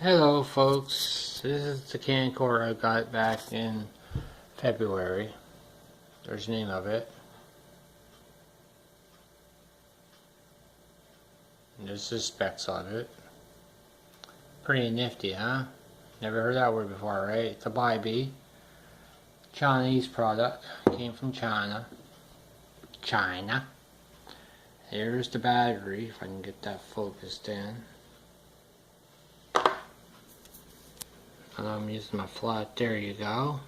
Hello folks, this is the Camcorder I got back in February. There's the name of it. And there's the specs on it. Pretty nifty, huh? Never heard that word before, right? It's a Buyee. Chinese product. Came from China. Here's the battery, if I can get that focused in. And I'm using my flat, there you go.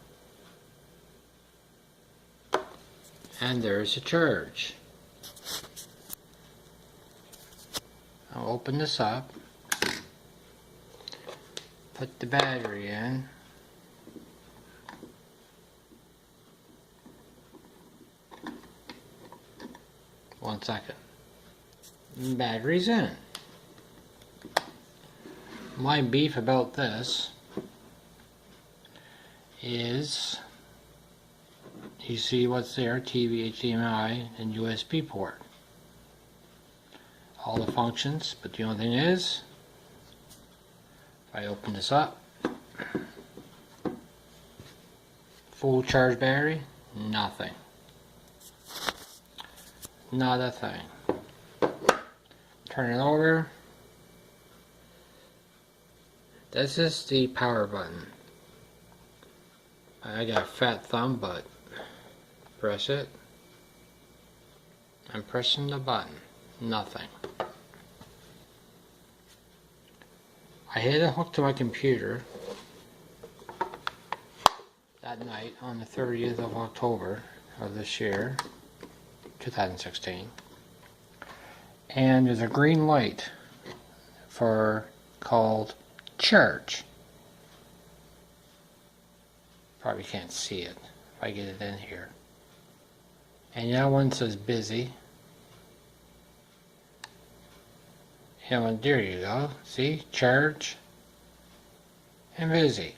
And there's the charge. I'll open this up, put the battery in, one second, battery's in. My beef about this is, you see what's there, TV, HDMI, and USB port. All the functions, but the only thing is, if I open this up, full charge battery, nothing. Not a thing. Turn it over. This is the power button. I got a fat thumb, but press it. I'm pressing the button. Nothing. I had it hooked to my computer that night on the 30th of October of this year, 2016. And there's a green light called charge. Probably can't see it if I get it in here. And that one says busy. And there you go. See? Charge and busy.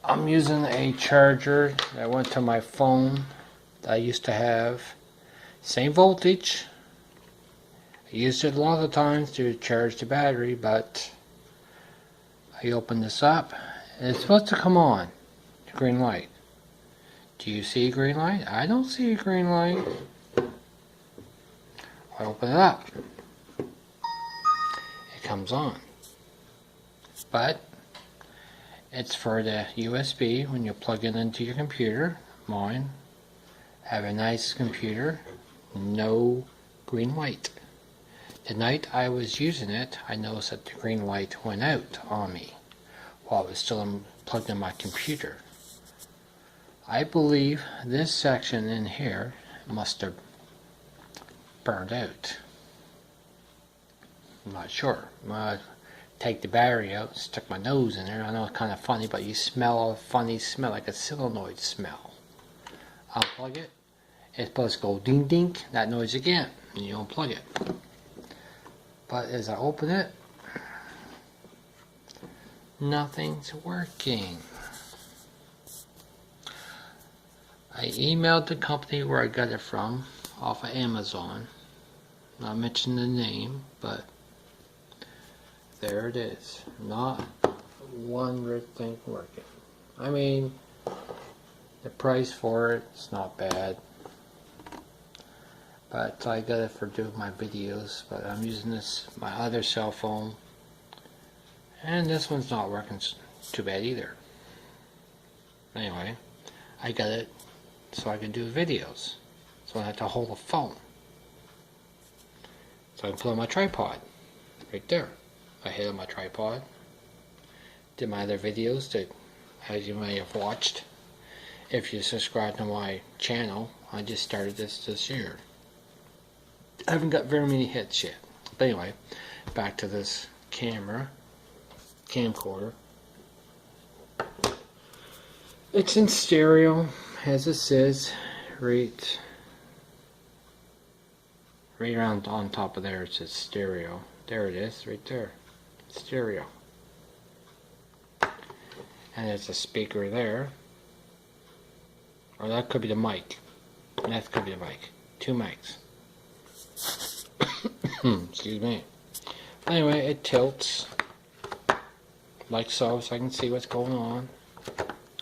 I'm using a charger that went to my phone that I used to have. Same voltage. I used it a lot of times to charge the battery, but I open this up and it's supposed to come on. The green light. Do you see a green light? I don't see a green light. I open it up. It comes on. But it's for the USB when you plug it into your computer. Mine. I have a nice computer. No green light. The night I was using it, I noticed that the green light went out on me while it was still plugged in my computer. I believe this section in here must have burned out. I'm not sure. I'm gonna take the battery out, stick my nose in there. I know it's kind of funny, but you smell a funny smell, like a solenoid smell. Unplug it. It's supposed to go ding ding, that noise again, and you unplug it. But as I open it, nothing's working. I emailed the company where I got it from, off of Amazon. Not mentioning the name, but there it is. Not one red thing working. I mean, the price for it's not bad. But I got it for doing my videos, but I'm using my other cell phone, and this one's not working too bad either. Anyway, I got it so I can do videos, so I have to hold a phone, so I can put it on my tripod, right there. I hit on my tripod, did my other videos that, as you may have watched, if you subscribe to my channel. I just started this year. I haven't got very many hits yet. But anyway, back to this camcorder. It's in stereo, as it says, right around on top of there. It says stereo. There it is, right there. Stereo. And there's a speaker there. Or that could be the mic. That could be the mic. Two mics. Excuse me. Anyway, it tilts like so I can see what's going on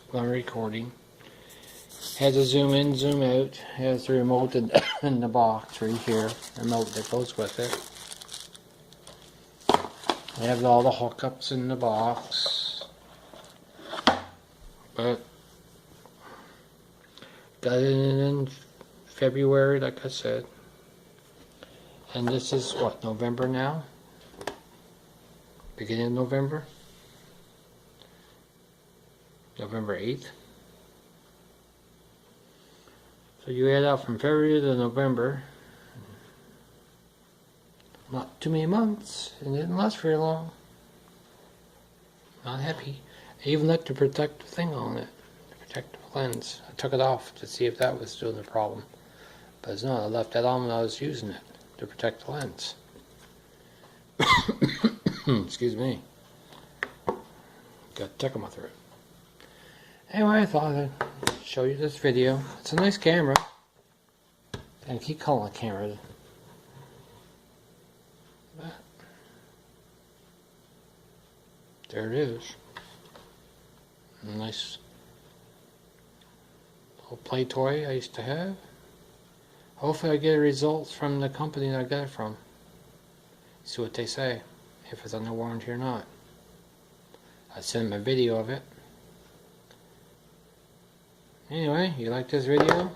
when I'm recording. Has a zoom in, zoom out. Has the remote in the box right here. Remote that goes with it. I have all the hookups in the box. But got it in February, like I said. And this is what, November now? Beginning of November? November 8th. So you add out from February to November. Not too many months. It didn't last very long. Not happy. I even left the protective thing on it. The protective lens. I took it off to see if that was doing the problem. But it's not. I left that on when I was using it to protect the lens. Excuse me. Got tickle my throat. Anyway, I thought I'd show you this video. It's a nice camera. I keep calling it a camera. But there it is. A nice little play toy I used to have. Hopefully I get results from the company that I got it from. See what they say. If it's under warranty or not. I send them a video of it. Anyway, you like this video?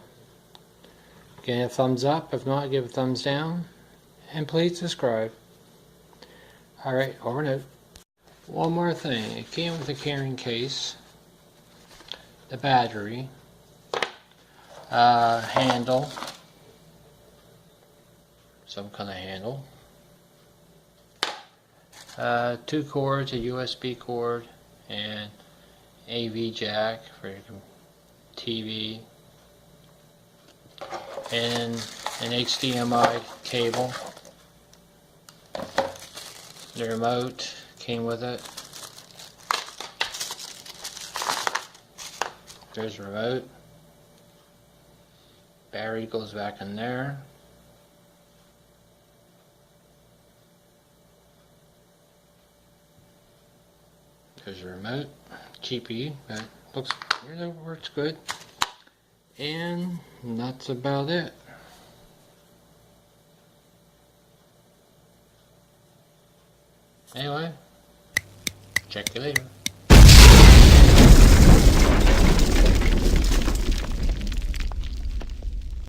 Give it a thumbs up. If not, give a thumbs down. And please subscribe. Alright, over and out. One more thing. It came with a carrying case. The battery. Handle. Some kind of handle. 2 cords, a USB cord, and AV jack for your TV, and an HDMI cable. The remote came with it. There's the remote. Battery goes back in there. There's a remote, cheapy, but really works good. And that's about it. Anyway, check you later.